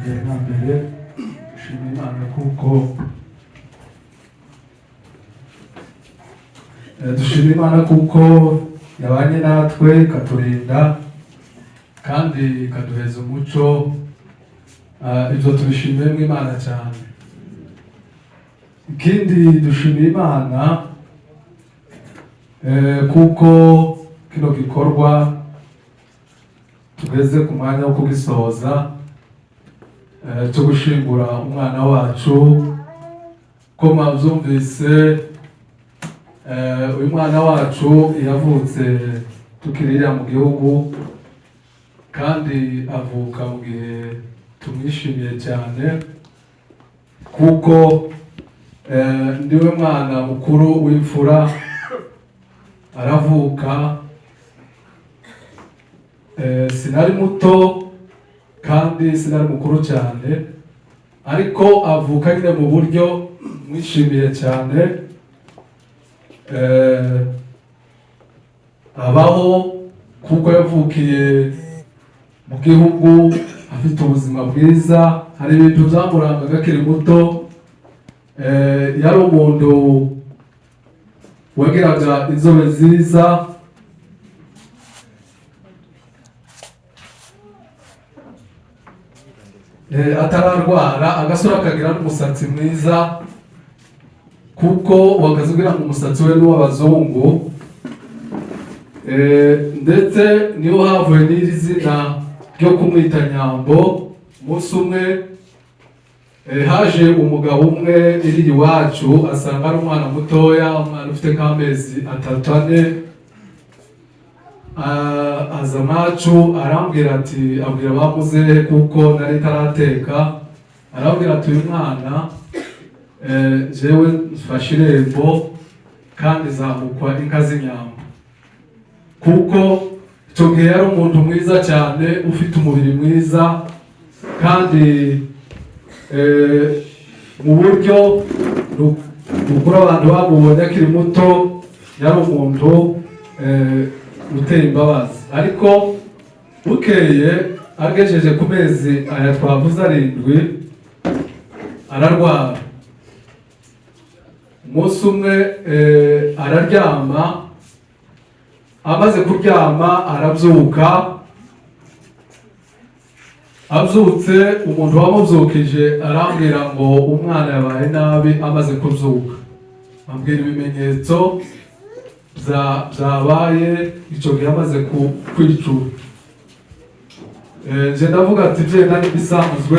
mbere dushima Imana kuko dushima Imana kuko yabanye natwe ikaturinda kandi ikaduheza umuco. Ibyo tubishimiye mu Imana cyane. Ikindi dushimiye Imana kuko kino gikorwa tugeze ku mwanya wo kugisoza, cyo gushingura umwana wacu. Ko mwabyumvise, uyu mwana wacu yavutse tukirira mu gihugu kandi avuka mu gihe tumwishimiye cyane kuko ndiwe mwana mukuru w'imfura. Aravuka, sinari muto kandi sinari mukuru cyane, ariko avuka nyine mu buryo mwishimiye cyane. Abaho kuko yavukiye mu gihugu afite ubuzima bwiza. Hari ibintu byamurangaga akiri muto. Yari umuntu wagiraga inzobe nziza, atararwara, agasura akagira n'umusatsi mwiza kuko wagaze ugira ngo umusatsi we n'uw'abazungu. Ndetse niho havuye n'iri zina ryo kumwita Nyambo. Umunsi umwe haje umugabo umwe iri iwacu, asanga ari umwana mutoya, umwana ufite nk'amezi 3-4. Aza macu arambwira ati, abwira bamuzehe kuko nari tarateka, arambwira ati uyu mwana jewe mfashe irembo kandi zamukwa inka z'inyambo. Kuko icyo gihe yari umuntu mwiza cyane, ufite umubiri mwiza kandi mu buryo nukuri abantu bamubonye akiri muto yari umuntu uteye imbabazi. Ariko bukeye agejeje ku mezi aya twavuze 7 ararwara. Umunsi umwe araryama, amaze kuryama arabyuka. Abyutse umuntu wamubyukije arambwira ngo umwana yabaye nabi amaze kubyuka. Ambwira ibimenyetso byabaye icyo gihe amaze kwicura. Nje ndavuga ati byenda n'ibisanzwe,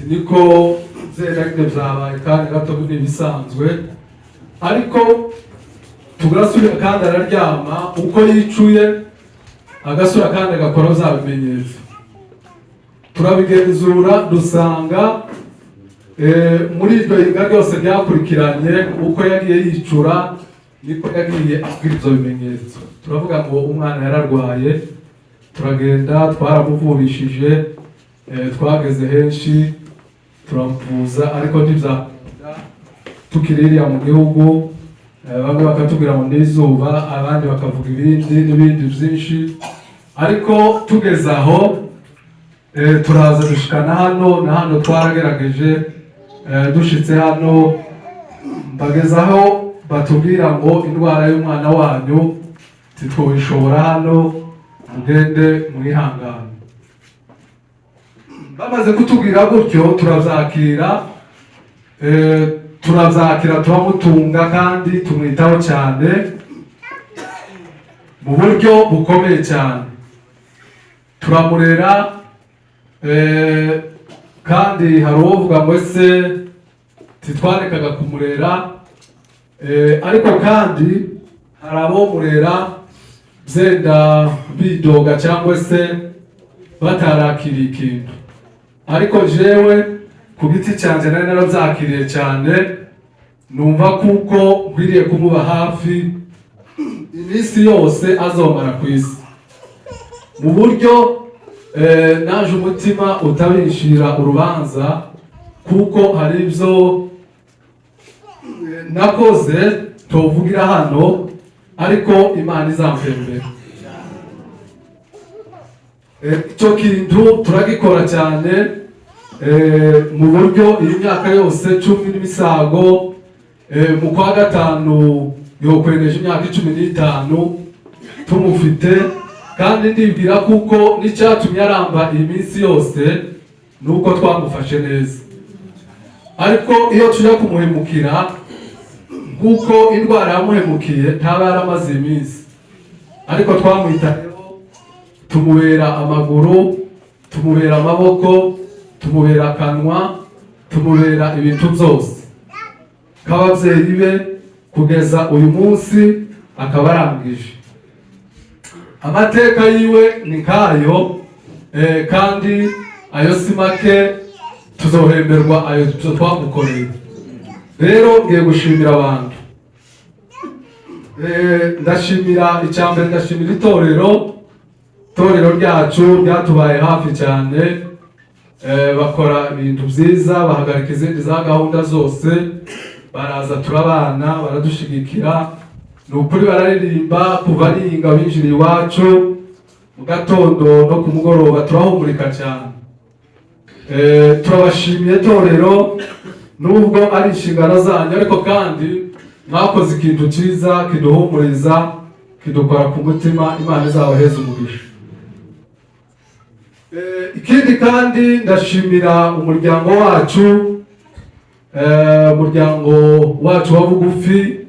niko byenda byabaye kandi gato n'ibisanzwe. Ariko tugasubira kandi araryama, uko yicuye agasura kandi agakora bya bimenyetso. Turabigenzura dusanga muri iryo yiga ryose ryakurikiranye, uko yagiye yicura niko yagiye abwira ibyo bimenyetso. Turavuga ngo umwana yararwaye. Turagenda twaramuvurishije, twageze henshi turamuvuza, ariko ntibyakunda. Tukiririya mu gihugu, bamwe bakatubwira ngo n'izuba, abandi bakavuga ibindi n'ibindi byinshi. Ariko tugeze aho turaza dushikana hano na hano, twaragerageje. Dushitse hano mbagezaho batubwira ngo indwara y'umwana wanyu titwishobora hano, mugende mwihangane. Bamaze kutubwira gutyo turabyakira turamutunga kandi tumwitaho cyane mu buryo bukomeye cyane. Turamurera kandi hari uwovuga ngo ese titwarekaga kumurera, ariko kandi hari abo murera byenda bidoga cyangwa se batarakiriye ikintu. Ariko jewe ku giti cyanjye nari narabyakiriye cyane, numva kuko nkwiriye kumuba hafi iminsi yose azomara ku isi, mu buryo naje umutima utabishira urubanza, kuko hari ibyo nakoze tuvugira hano, ariko Imana izampembera. icyo kintu turagikora cyane mu buryo iyi myaka yose 10 n'imisago mu kwa gatanu yokweneje imyaka 15 tumufite, kandi ndibwira kuko n'icyatumye aramba iyi minsi yose nuko twamufashe neza. Ariko iyo tujya kumuhemukira kuko indwara yamuhemukiye ntaba yaramaze iminsi, ariko twamwitayeho, tumubera amaguru, tumubera amaboko, tumubera akanwa, tumubera ibintu byose k'ababyeyi be kugeza uyu munsi akaba arangije. Amateka yiwe ni nkayo, kandi ayo si make, tuzohemberwa ayo twamukoreye. Rero ngiye gushimira abantu, ndashimira icyambere, ndashimira itorero ryacu ryatubaye hafi cyane, bakora ibintu byiza, bahagarika izindi za gahunda zose, baraza turabana, baradushigikira. Ni ukuri bararirimba kuva nihinga binjira iwacu, mu gatondo no ku mugoroba turahumurika cyane. Turabashimiye torero, nubwo ari inshingano zanyu, ariko kandi mwakoze ikintu cyiza kiduhumuriza, kidukora ku mutima. Imana izabaheze umugisha. Ikindi kandi ndashimira umuryango wacu wa bugufi.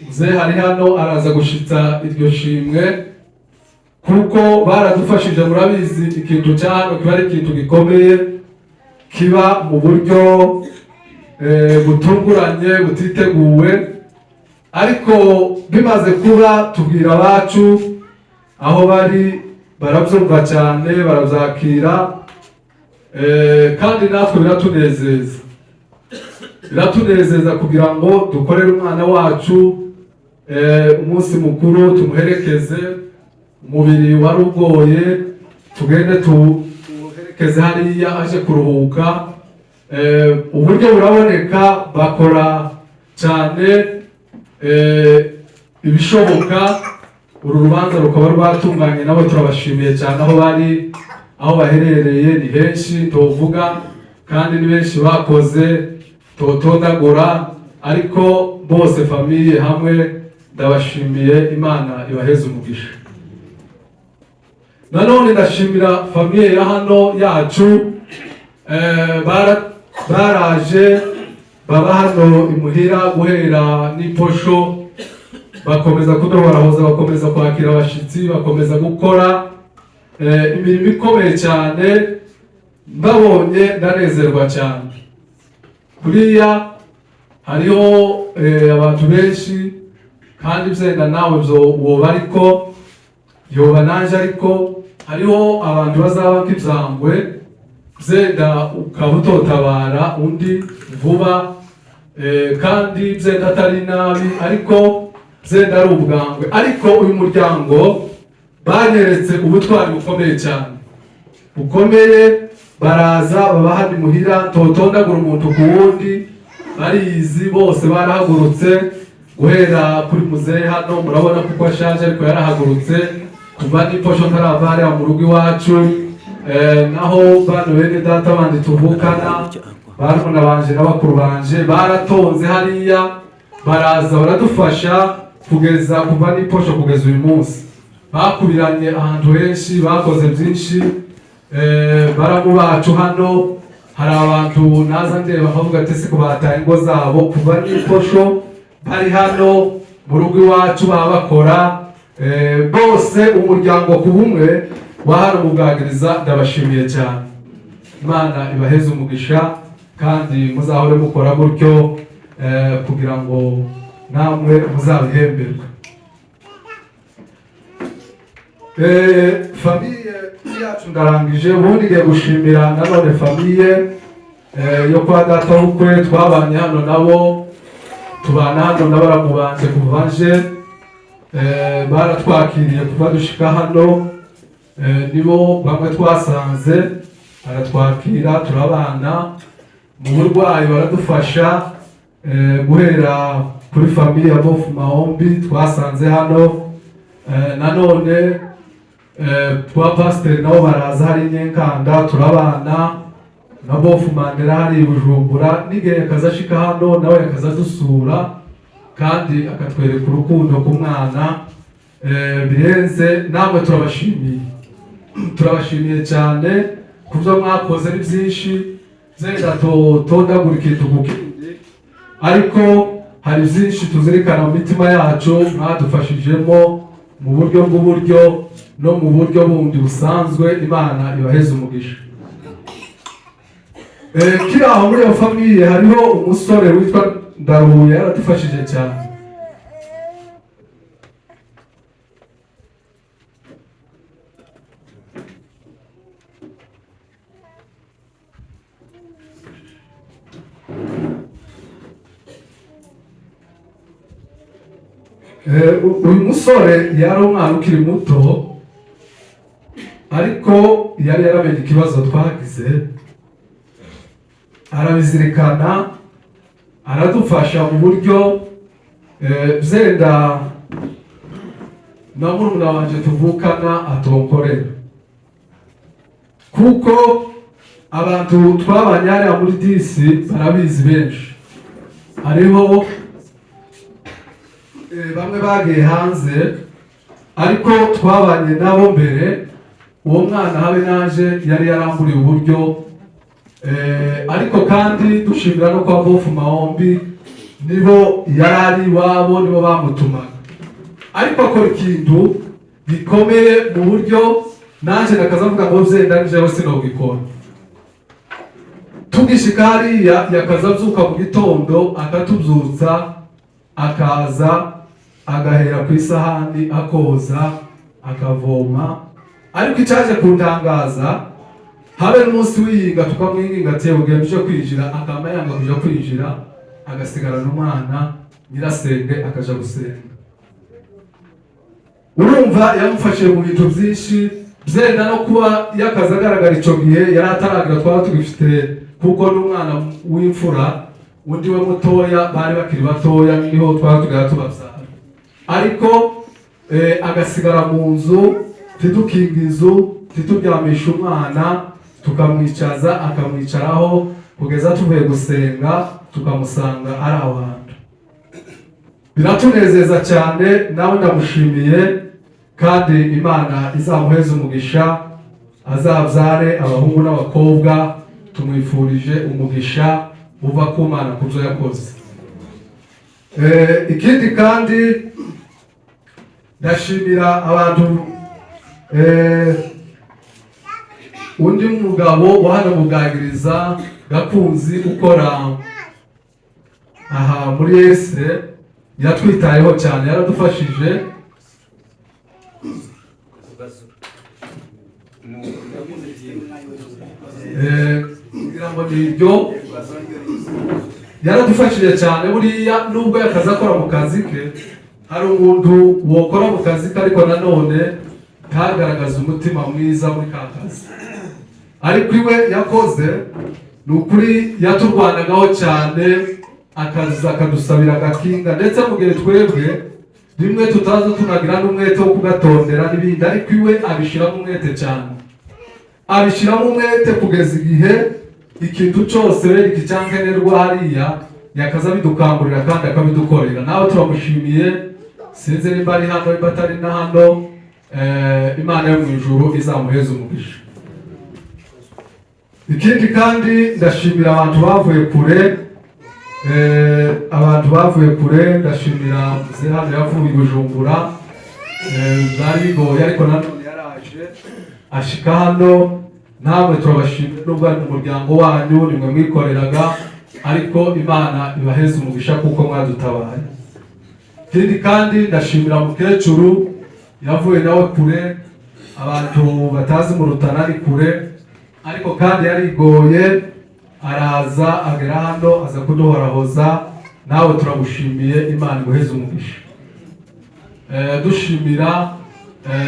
Muzehe hari hano araza gushitsa iryo shimwe, kuko baradufashije. Murabizi ikintu cya hano kiba ari ikintu gikomeye, kiba mu buryo butunguranye, butiteguwe, ariko bimaze kuba tubwira abacu aho bari, barabyumva cyane, barabyakira, kandi natwe biratunezeza kugira ngo dukorere umwana wacu umunsi mukuru, tumuherekeze. Umubiri wari ugoye, tugende tumuherekeze hariya aje kuruhuka. Uburyo buraboneka, bakora cyane ibishoboka. Uru rubanza rukaba rwatunganye, nabo turabashimiye cyane. Aho bari, aho baherereye ni henshi tuvuga, kandi ni benshi bakoze totondagura, ariko bose famiye hamwe ndabashimiye. Imana ibaheze umugisha. Nanone ndashimira famiye ya hano yacu, baraje baba hano imuhira guhera n'iposho, bakomeza kuduhorahoza, bakomeza kwakira abashitsi, bakomeza gukora imirimo ikomeye cyane. Mbabonye ndanezerwa cyane. Kuriya hariho abantu benshi, kandi byenda nawe woba ariko yoba nanje, ariko hariho abantu bazaba nk'ibyangwe, byenda ukaba utotabara undi vuba, kandi byenda atari nabi, ariko byenda ari ubwangwe. Ariko uyu muryango banyeretse ubutwari bukomeye cyane, bukomeye. Baraza baba hano imuhira, totondagura umuntu ku wundi, barizi bose barahagurutse, guhera kuri muzehe hano murabona kuko ashaje, ariko yarahagurutse kuva n'iposho ntaravare mu rugo iwacu. Naho bano bene data bandi tuvukana, barumuna banje n'abakuru banje, baratonze hariya, baraza baradufasha kugeza kuva n'iposho kugeza uyu munsi. Bakubiranye ahantu henshi, bakoze byinshi. Baramu bacu hano hari abantu naza ndeba bavuga ati siko bataye ingo zabo, kuva n'iposho bari hano mu rugo iwacu babakora. Bose umuryango ku bumwe wahari ubwagiriza, ndabashimiye cyane. Imana ibaheze umugisha, kandi muzahore mukora gutyo kugira ngo namwe muzabihemberwe. Famiye yacu ndarangije. Ubundi ngiye gushimira nanone famiye yo kwa data w'ukwe, twabanye hano nabo, tubana hano n'abaramubanje kuva nje, baratwakiriye kuva dushika hano. Nibo bamwe twasanze, baratwakira, turabana mu burwayi, baradufasha guhera kuri famiye ya Bofu Mahombi twasanze hano. Nanone twa pasiteri nabo baraza hari Nyenkanda turabana na Bofu Mandela hari Bujumbura, n'igihe akaza ashika hano nawe akaza dusura kandi akatwereka urukundo ku mwana birenze. Namwe turabashimiye cyane ku byo mwakoze ari byinshi, zenda tondagura ikintu ku kindi, ariko hari byinshi tuzirikana mu mitima yacu mwadufashijemo mu buryo bw'uburyo no mu buryo bundi busanzwe. Imana ibaheze umugisha. Kiri aho muri iyo famiye hariho umusore witwa Ndaruhuye yaradufashije cyane. Uyu musore yari umwana ukiri muto, ariko yari yaramenye ikibazo twagize, arabizirikana, aradufasha mu buryo zenda na murumuna wanje tuvukana atonkorera, kuko abantu twabanye hariya muri disi barabizi benshi. Hariho bamwe bagiye hanze ariko twabanye nabo mbere. Uwo mwana habe naje yari yaramburiye uburyo, ariko kandi dushimira no kwa Bofu Mahombi, nibo yari iwabo, nibo bamutumaga, ariko akora ikintu gikomeye mu buryo naje nakazavuga ngo vyenda njewe sinogikora. Tugishika hariya yakaza avyuka mu gitondo akatuvyutsa, akaza agahera ku isahani akoza akavoma. Ariko icyaje kuntangaza, habe n'umunsi w'iyinga tukamwinginga ati ugenda uje kwinjira, akama yanga kuja kwinjira, agasigara n'umwana nyirasenge akaja gusenga. Urumva yamufashije mu bintu byinshi, byenda no kuba yakaza agaragara icyo gihe yari ataragira twaba tugifite, kuko n'umwana w'imfura undi we mutoya bari bakiri batoya, niho twaba tugira tubabyara. Ariko agasigara mu nzu, tidukinga inzu, tituryamisha umwana, tukamwicaza akamwicaraho kugeza tuvuye gusenga tukamusanga ari abantu. Biratunezeza cyane, nawe ndamushimiye, kandi Imana izamuheze umugisha, azabyare abahungu n'abakobwa. Tumwifurije umugisha uva ku Mana ku byo yakoze. Ikindi kandi ndashimira abantu, undi mugabo wa hano Bugagiriza Gakunzi ukora aha muri Esre, yatwitayeho cyane, yaradufashije. Kugira ngo nibyo yaradufashije cyane. Buriya nubwo yakaza akora mu kazi ke, hari umuntu wokora mu kazi ke ariko nanone ntagaragaza umutima mwiza muri ka kazi, ariko iwe yakoze ni ukuri yaturwanagaho cyane, akaza akadusabira agakinga, ndetse mu gihe twebwe rimwe tutaza tunagira n'umwete wo kugatondera n'ibindi, ariko iwe abishyiramo umwete cyane, abishyiramo umwete kugeza igihe ikintu cyose ikicyankenerwa hariya yakaza bidukangurira kandi akabidukorera. Nawe turamushimiye, sinzi nimba ari hano nimba atari na hano. Imana yo mu ijuru izamuheze umugisha. Ikindi kandi ndashimira abantu bavuye kure, ndashimira muze hano yavuye Bujumbura, byari bigoye ariko nanone yaraje ashika hano. Namwe turabashimira, nubwo ari mu muryango wanyu nimwe mwikoreraga, ariko Imana ibaheze umugisha kuko mwadutabaye. Ikindi kandi ndashimira mukecuru yavuye nawe kure, abantu batazi mu Rutana ari kure, ariko kandi yarigoye araza agera hano aza kuduhorahoza. Nawe turagushimiye, Imana iguheze umugisha. Dushimira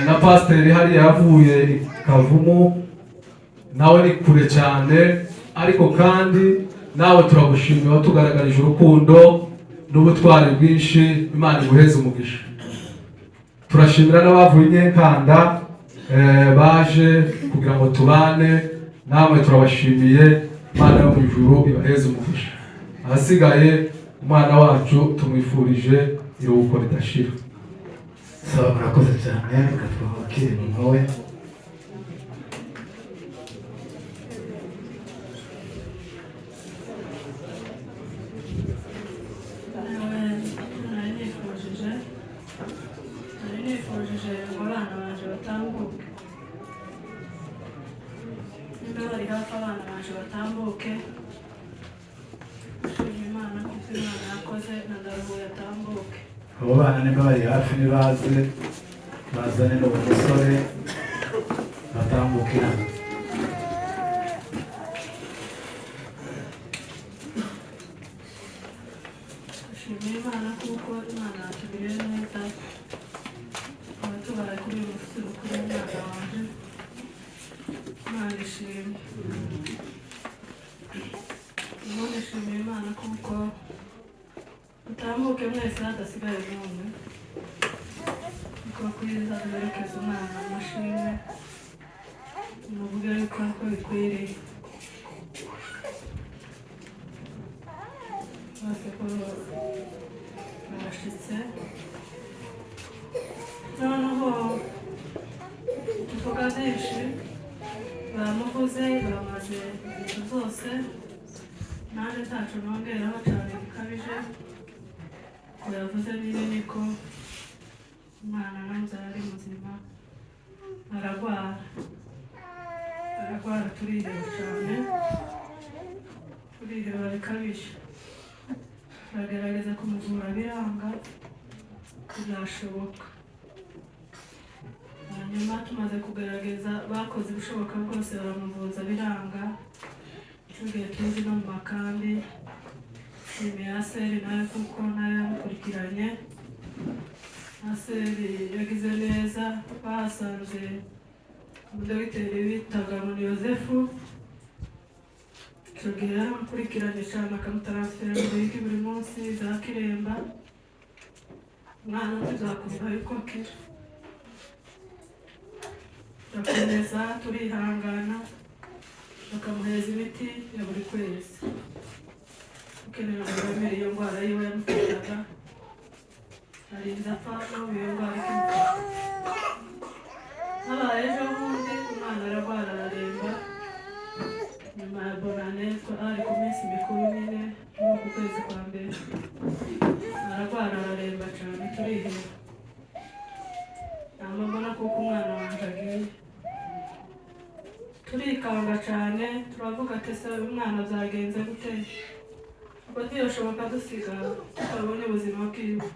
na pasiteri hariya yavuye Kavumu, nawe ni kure cyane, ariko kandi nawe turagushimira, watugaragarije urukundo n'ubutwari bwinshi. Imana iguheze umugisha. Turashimira n'abavuye Nyenkanda, baje kugira ngo tubane namwe turabashimiye Imana yo mu ijuru ibaheze umugisha ahasigaye umwana wacu tumwifurije iruhuko ridashira murakoze cyane reka twakire mama we batambuke Imana kuko Imana yakoze nadaruye atambuke abo bana niba bari hafi nibaze bazane n'uwo musore batambukira dushimira Imana kuko Imana yatugiriye neza abatubaye kuri uyu munsi kuri umwana waje Imana ishimwe nishimiye Imana kuko utambuke mwese hadasigaye n'umwe kuko kwiza duherekeza umwana amashimwe muvuge yuko ariko bikwiriye bose ko barashitse noneho tuvuga byinshi baramuvuze baramaze ibintu zose nanjye ntacu nongeraho cyane bikabije ngo yavuze binini ko umwana namuzaye ari muzima aragwara turiheba cyane turiheba bikabije turagerageza kumuvura biranga byashoboka hanyuma tumaze kugerageza bakoze ibishoboka bwose baramuvuza biranga tugiye tuzi no mu makambi nshimiye Aseri nawe kuko nawe yamukurikiranye Aseri yagize neza bahasanze umudogiteri bitaga muri Yosefu icyo gihe yaramukurikiranye cyane akamutaransfera mu bigi buri munsi za Kiremba umwana tuzakumva yuko akira turakomeza turihangana bakamuhereza imiti ya buri kwezi ukenera kuramira iyo ndwara yiwe yamufataga arinda apfa n'ubu iyo ndwara ikimufata habaye ejo bundi umwana ararwara araremba nyuma ya bonane ari ku minsi mikuru nyine nko ku kwezi kwa mbere ararwara araremba cyane turiheba namubona kuko umwana wanjye agiye turikanga cyane turavuga ati se umwana byagenze gute ubwo ntiyashoboka dusiga tutabonye ubuzima bwiwe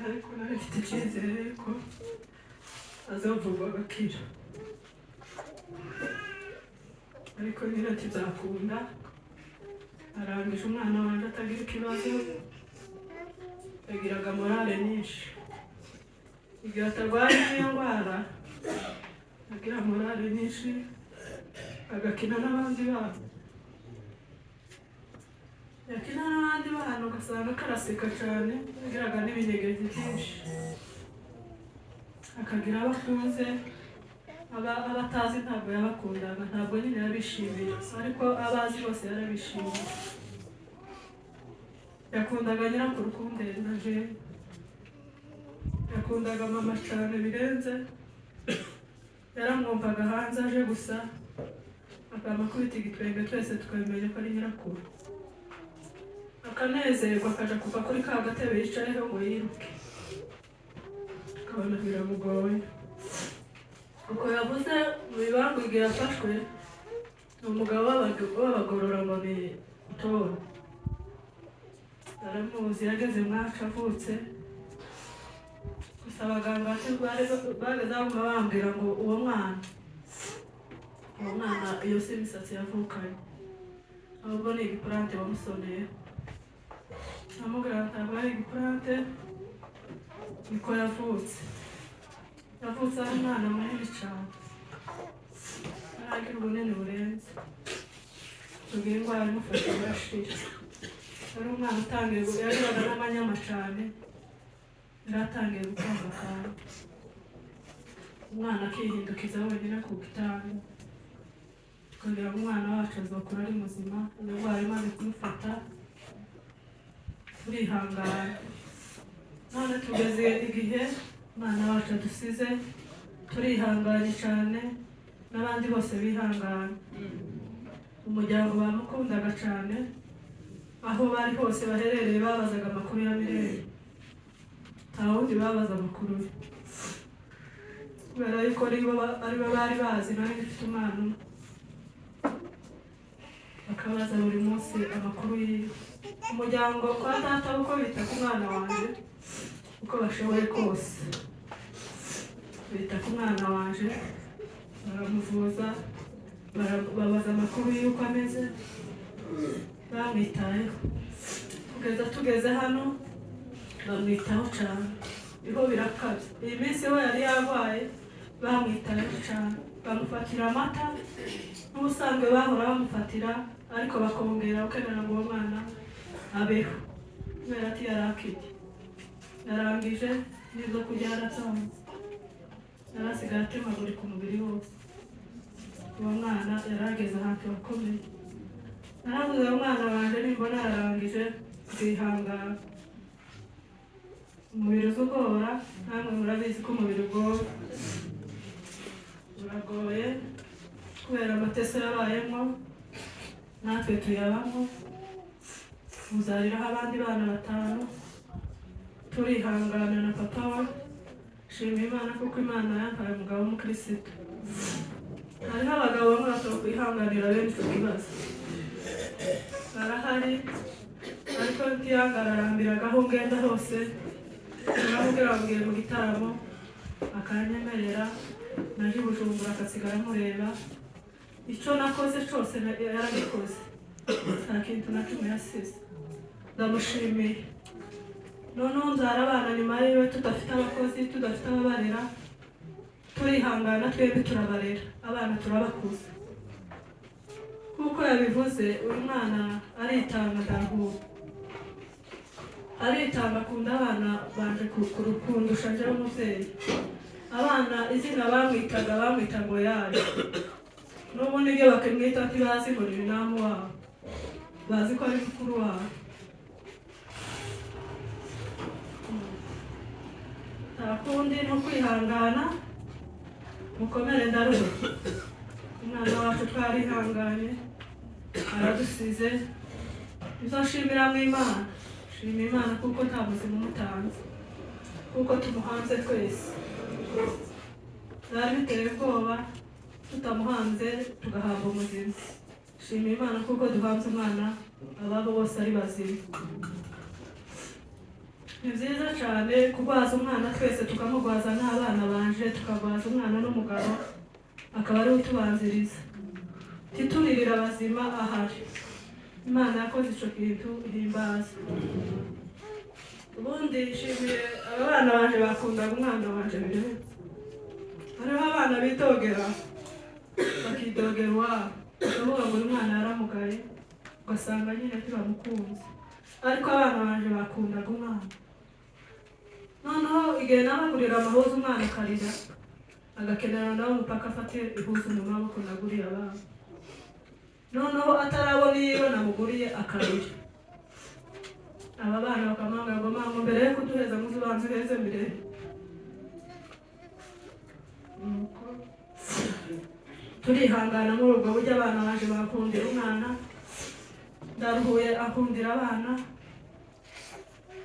ariko nari mfite icyizere ko azavurwa agakira ariko nyine tuzakunda arangije umwana wanjye atagira ikibazo yagiraga morale nyinshi igihe atarwaye n'iyo ndwara agira morale nyinshi agakina n'abandi bana yakina n'abandi bana ugasanga karaseka cyane agiraga n'ibinyegezi byinshi akagira abakunze abatazi ntabwo yabakundaga ntabwo nyine yabishimiye ariko abazi bose yarabishimiye yakundaga nyirakuru kundenda je yakundaga mama cyane birenze yaramwumvaga hanze aje gusa akamakubita igitwenge twese tukabimenya ko ari nyirakuru akanezerwa akaja kuva kuri ka gatebe yicayeho ngo yiruke akabona biramugoye uko yavuze mu bibango igihe yafashwe ni umugabo w'abagorora ngo ni Tora aramuzi yageze mwacu avutse gusa abaganga bageze aho bambwira ngo uwo mwana iyo si imisatsi yavukanye ahubwo ni igipurante wamusoneye amubwira ntabwo ari igipurante niko yavutse ari umwana munini cyane aragira ubunini burenze tubwira indwara imufasha irashira ari umwana utangiye yagiraga n'amanyama cyane yari atangiye gukanga kandi umwana akihindukiza wenyine ku gitanda, tukagira ngo umwana wacu azakura ari muzima, indwara imaze kumufata turihangana. None tugeze igihe umwana wacu adusize, turihanganye cyane, n'abandi bose bihangana. Umuryango bamukundaga cyane, aho bari hose baherereye babazaga amakuru ya Mirelle, nta wundi babaza amakuru ye, kubera yuko aribo bari bazi nari mfite umwana umwe, bakabaza buri munsi amakuru yiwe. Umuryango kwa data uko bita ku mwana wanjye uko bashoboye kose, bita ku mwana wanjye, baramuvuza, babaza amakuru y'uko ameze, bamwitayeho kugeza tugeze hano, bamwitaho cyane, iho birakabye. Iyi minsi we yari yarwaye, bamwitayeho cyane, bamufatira amata n'ubusanzwe bahora bamufatira, ariko bakongera bakenera ngo uwo mwana abeho, kubera ati yari akiri yarangije n'izo kurya yaratanze, yarasigaye atemagurika umubiri wose. Uwo mwana yarageze ahantu hakomeye, naravuze uwo mwana wanjye nimbona yararangije kwihangana. Umubiri uza ugora, namwe murabizi ko umubiri uragoye kubera amateso yabayemo, natwe tuyabamo, muzariraho abandi bana 5, turihangana na papa we. Shima Imana kuko Imana yampaye umugabo w'umukristo. Hariho abagabo bamwe bashobora kwihanganira bene icyo kibazo, barahari, ariko ntiyangara arambiraga aho ngenda hose, naramubwira bambwiye mu gitaramo akanyemerera, naje i Bujumbura akasigara amureba. Icyo nakoze cyose yaragikoze, nta kintu na kimwe yasize, ndamushimiye. Noneho nzara abana nyuma yiwe, tudafite abakozi, tudafite ababarera, turihangana twebwe turabarera, abana turabakuza. Kuko yabivuze, uyu mwana aritanga, ndaruhuka, aritanga, akunda abana banje kurukundusha njyewe umubyeyi. Abana izina bamwita ngo yaje, n'ubu nibyo bakimwita ntibazi ngo ni namu wabo, bazi ko ari mukuru wabo. Nta kundi no kwihangana, mukomere ndaruhuka. Umwana wacu twarihanganye, aradusize, uzoshimira mu Imana. Shima Imana kuko nta buzima umutanze, kuko tumuhanze twese. Byari biteye ubwoba tutamuhanze tugahabwa umuzima. Shima Imana kuko duhanze umwana, ababo bose ari bazima. Ni byiza cyane kurwaza umwana twese, tukamugwaza n'abana banje, tukagwaza umwana n'umugabo, akaba ari utubanziriza. Tituririra abazima ahari. Imana yakoze icyo kintu ihimbaza. Ubundi nshimiye abana banje bakundaga umwana wanje Mirelle. Hariho abana bitogera, bakidogera iwabo, bakavuga ngo uyu mwana yaramugaye, ugasanga nyine ntibamukunze, ariko abana banje bakundaga umwana. Noneho igihe nabagurira amahuzu umwana akarira, agakenera nawe umupaka afate ihuzu mu maboko naguriye abana. Noneho atarabona iyo namuguriye akarira, aba bana bakamwanga ngo mama, mbere yo kuduheza muzi ubanza uheze Mirelle. Turihangana muri ubwo buryo, abana baje bakundira umwana, ndaruhuye akundira abana.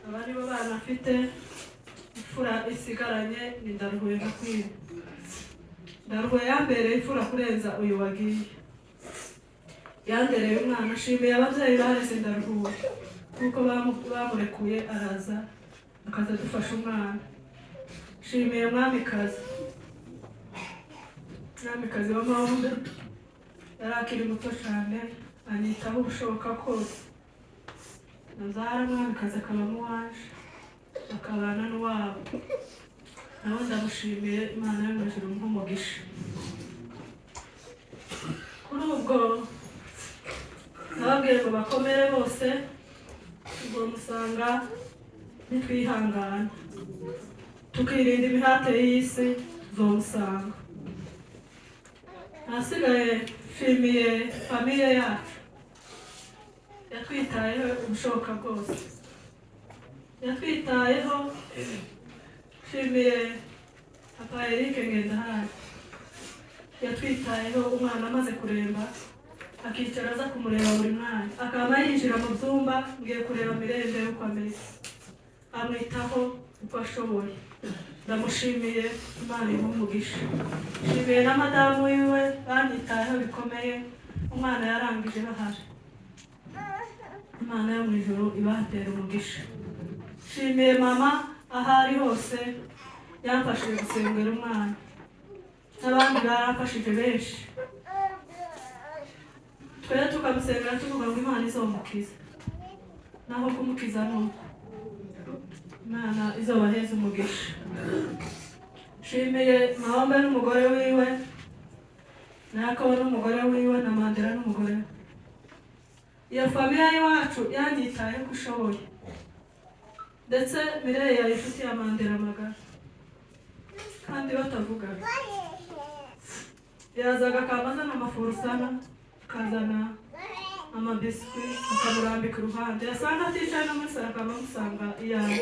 Aba nibo bana afite, imfura isigaranye ni ndaruhuye Gakwire. Ndaruhuye yambereye imfura kurenza uyu wagiye, yandereye umwana. Nshimiye ababyeyi bareze ndaruhuye kuko bamurekuye araza akaza dufasha umwana. Nshimiye mwamikazi w'amahombe, yari akiri muto cyane, anyitaho ubushoboka kose. Nazara mwamikazi akaba muwaje, akabana n'uwabo, nawe ndamushimiye. Imana yo mu ijuru imuhe umugisha. Kuri ubwo nababwiye ngo bakomere bose, ubwo musanga nitwihangana, tukirinda imihate y'isi, tuzomusanga. Ahasigaye nshimiye famiye yacu yatwitayeho ubushoboka bwose, yatwitayeho. Nshimiye papa Eric Ngendahari yatwitayeho. Umwana amaze kuremba akicara aza kumureba buri mwanya, akaba yinjira mu byumba ngiye kureba Mirenge uko ameze, amwitaho uko ashoboye. Ndamushimiye, Imana imuhe umugisha. Nshimiye na madamu wiwe banyitayeho bikomeye, umwana yarangije bahari. Imana yo mu ijuru ibahatera umugisha. Nshimiye mama aho ari hose yamfashije gusengera umwana, n'abandi baramfashije benshi. Twere tukamusengera tuvuga ngo Imana izomukiza, naho kumukiza nuko Imana izobaheza umugisha. Nshimiye Mahombe n'umugore wiwe, na Yakobo n'umugore wiwe, na Mandela n'umugore we. Iyo famiye y'iwacu yanyitayeho uko ishoboye, ndetse Mireille yari inshuti ya Mandela magara, kandi batavugaga. Yazaga akazana amafurusana, akazana amabiswi, akamurambika iruhande. Yasanga aticaye no muri saro akaba amusanga iyawe,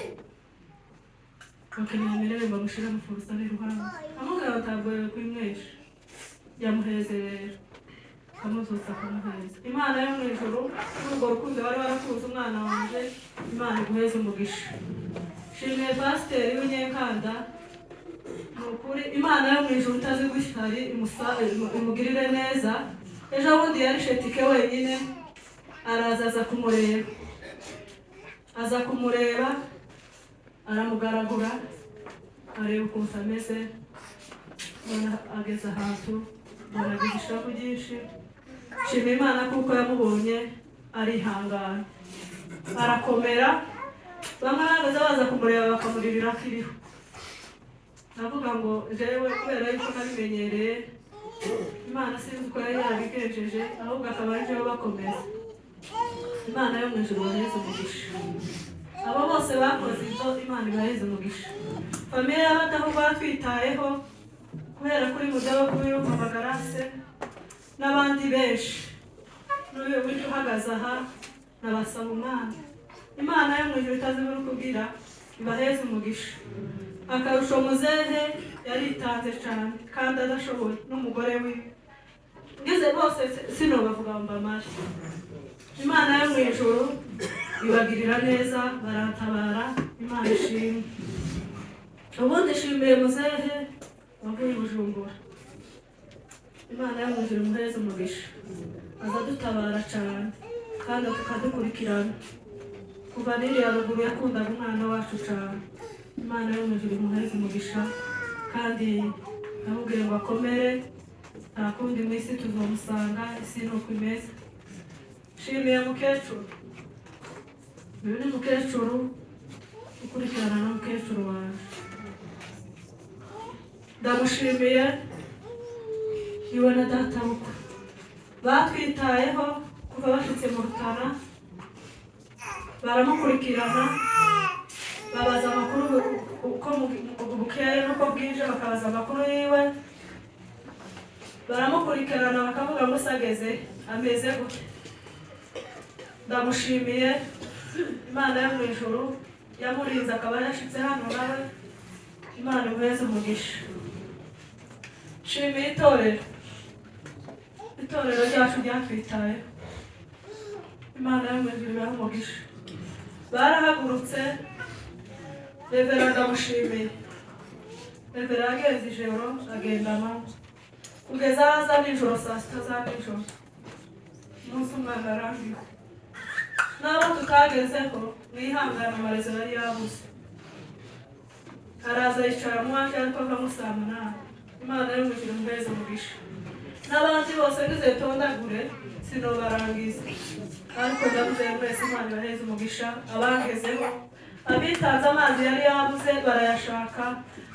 bakeneye Mireille bamushyira amafurusana iruhande, amubwira batagoye kwimwesha, yamuhezerera akamuzutsa akamuheza. Imana yo mu ijuru n'urwo rukundo wari warakuze umwana wanje, Imana iguheze umugisha. Nshimiye pasiteri w'Inyenkanda, ni ukuri Imana yo mu ijuru utazi gushyari imugirire neza. Ejo bundi yari shetike wenyine, araza aza kumureba, aramugaragura, areba ukuntu ameze, mbona ageze ahantu, mbona agize ishavu ryinshi. Nshimiye Imana kuko yamubonye arihangana, arakomera. Bamwe bagaze baza kumureba bakamuririra akiriho. Navuga ngo jewe kubera yuko nabimenyereye, Imana sinzi uko yari yarabigenjeje, ahubwo akaba ari jewe bakomeza. Imana yo mu ijuru ibaheze umugisha. Abo bose bakoze ibyo, Imana ibaheze umugisha. Famiye y'abataho batwitayeho, kubera kuri mudabo kubiyo Magarase n'abandi benshi, n'uyu uri uhagaze aha nabasaba umwana. Imana yo mu ijuru itazibura kubwira ibaheze umugisha. Akarusho muzehe yaritanze cyane kandi adashoboye, n'umugore we ngeze bose sinobavuga ngo mbamare. Imana yo mu ijuru ibagirira neza, baratabara. Imana ishimwe. Ubundi nshimiye muzehe wavuye i Bujumbura. Imana yo mu ijuru imuheze umugisha, aza dutabara cyane kandi tukadukurikirana. Kuva n'iriya ruguru yakundaga umwana wacu cyane. Imana yo mu ijuru imuheze umugisha, kandi namubwiye ngo akomere, nta kundi mu isi tuzomusanga, isi ni uko imeze. Nshimiye mukecuru, uyu ni mukecuru ukurikirana na mukecuru wawe. Ndamushimiye iwe na data bukwe, batwitayeho kuva bashitse mu Rutana, baramukurikirana, babaza amakuru uko bukeye n'uko bwije, bakabaza amakuru yiwe, baramukurikirana bakavuga ngo sageze ameze gute. Ndamushimiye, Imana yo mu ijuru yamurinze akaba yashitse hano nawe, Imana imuheze umugisha. Nshimiye itorero ryacu ryatwitayeho, Imana yo mu ijuru ibahe umugisha. Barahagurutse, Revera ndamushimiye. Revera yageze ijoro agenda amanywa kugeza aza nijoro, saa sita za nijoro. Umunsi umwana arangiye, n'abo tutagezeho mwihangane, amarezo yari yabuze. Araza yicara mu waje ariko akamusanga nawe. Imana yo mu ijuru imuheze umugisha. N'abandi bose ngize tondagure sinobarangiza, ariko ndavuze mwese Imana ibaheze umugisha. Abangezeho, abitanze amazi yari yabuze barayashaka,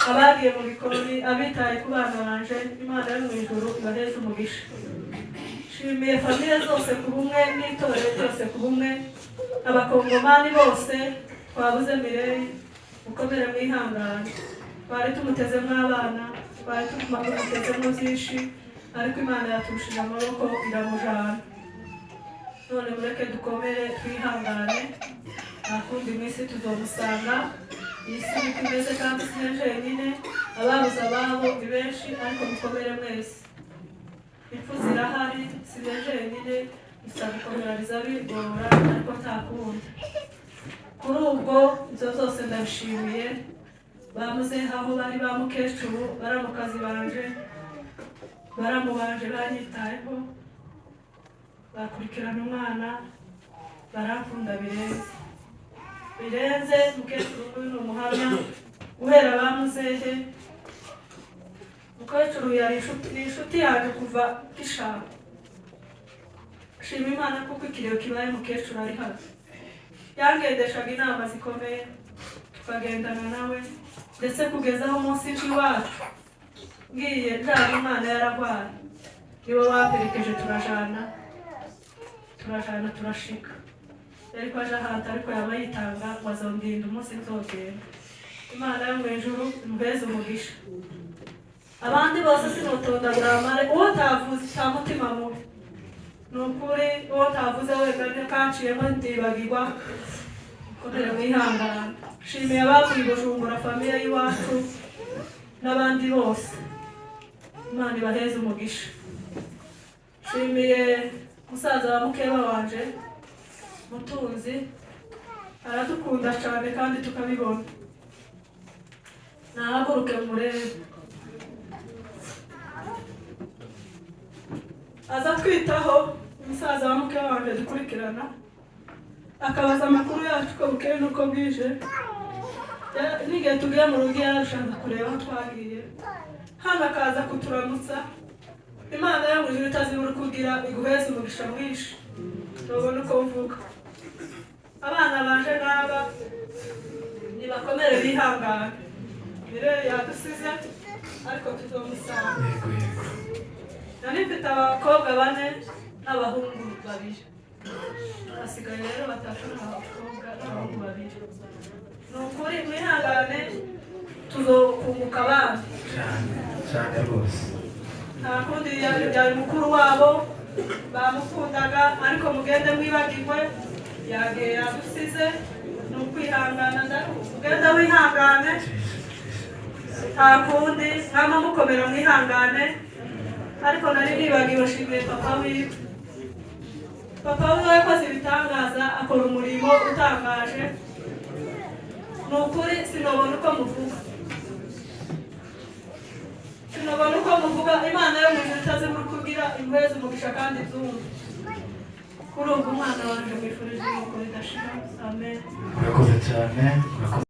abagiye mu gikoni, abitaye ku bana banje, Imana yo mu ijuru ibaheze umugisha. Nshimiye famiye zose ku bumwe, n'itorero ryose ku bumwe, abakongomani bose. Twabuze Mireille, ukomere mwihangane, twari tumutezemo abana, twari tumutezemo byinshi ariko Imana yaturushije amaboko iramujana. None mureke dukomere twihangane, nta kundi mu isi tuzomusanga. Iyi si niko imeze kandi si jenyine, ababuze ababo ni benshi ariko mukomere mwese. Impfu zirahari si jenyine, gusa gukomera biza bigora ariko nta kundi. Kuri ubwo ibyo zose ndabishimiye bamuzehe aho bari ba mukecuru baramukazi banje baramubanje banyitayeho bakurikirana umwana barakunda birenze. Mukecuru uyu ni umuhamya guhera bamuzehe. Mukecuru yari inshuti yaje kuva gishaka. Shima Imana kuko ikiriyo kibaye mukecuru ari hano. Yangendeshaga inama zikomeye tukagendana nawe ndetse kugeza aho munsi w'iwacu ngiye njyana Imana yararwaye niwe waperekeje turashika. Yari kwaje ahantu ariko yaba yitanga ngo azondinda umunsi nzogenda. Imana yo mu ijuru imuheze umugisha. Abandi bose sinotondagura amare uwo tavuze nta mutima mubi. Ni ukuri uwo tavuze wegane kanciyemo ndibagirwa komere mwihangana. Shimiye abavuye Bujumbura famiye y'iwacu n'abandi bose. Imana ibaheze umugisha. Shimiye musaza wa mukeba wanje Mutunzi, aradukunda cyane kandi tukabibona. Nahaguruke murebe aza twitaho. Umusaza wa mukeba wanje dukurikirana akabaza amakuru yacu ko bukeye nuko bwije. N'igihe tugiye mu rugo yarashaka kureba aho twagiye, hano akaza kuturamutsa. Imana yo mu ijuru itazibura kugira iguheze umugisha mwinshi. Tubona uko uvuga. Abana baje n'aba nibakomere bihangane. Mire yadusize ariko tuzomusanga. Nari mfite abakobwa 4 n'abahungu 2. Asigaye rero 3 n'abakobwa n'abahungu 2. Nukuri mwihangane tuzokunguka abana. Cyane rwose. Nta kundi yari mukuru wabo bamukundaga ariko mugende mwibagirwe yagiye yadusize. Ni ukwihangana mugende wihangane nta kundi mwama mukomera mwihangane. Ariko nari nibagiwe shimiye papa wiwe. Papa wiwe yakoze ibitangaza akora umurimo utangaje. Ni ukuri sinobona uko muvuga. Imana yo mu ijuru itazibura kugira impuhwe umugisha kandi zumva. Kuri ubwo umwana wanje mwifurije yuko ridashira. Amen. Murakoze cyane.